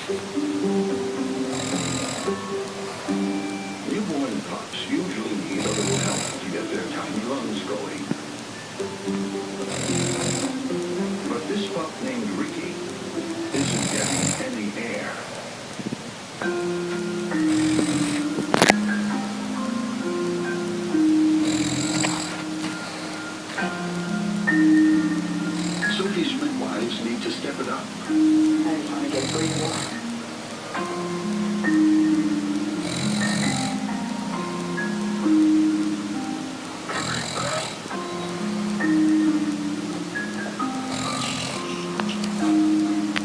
Newborn pups usually need a little help to get their tiny lungs going. But this pup named Ricky isn't getting any air. So these midwives need to step it up. I just want to get breathing.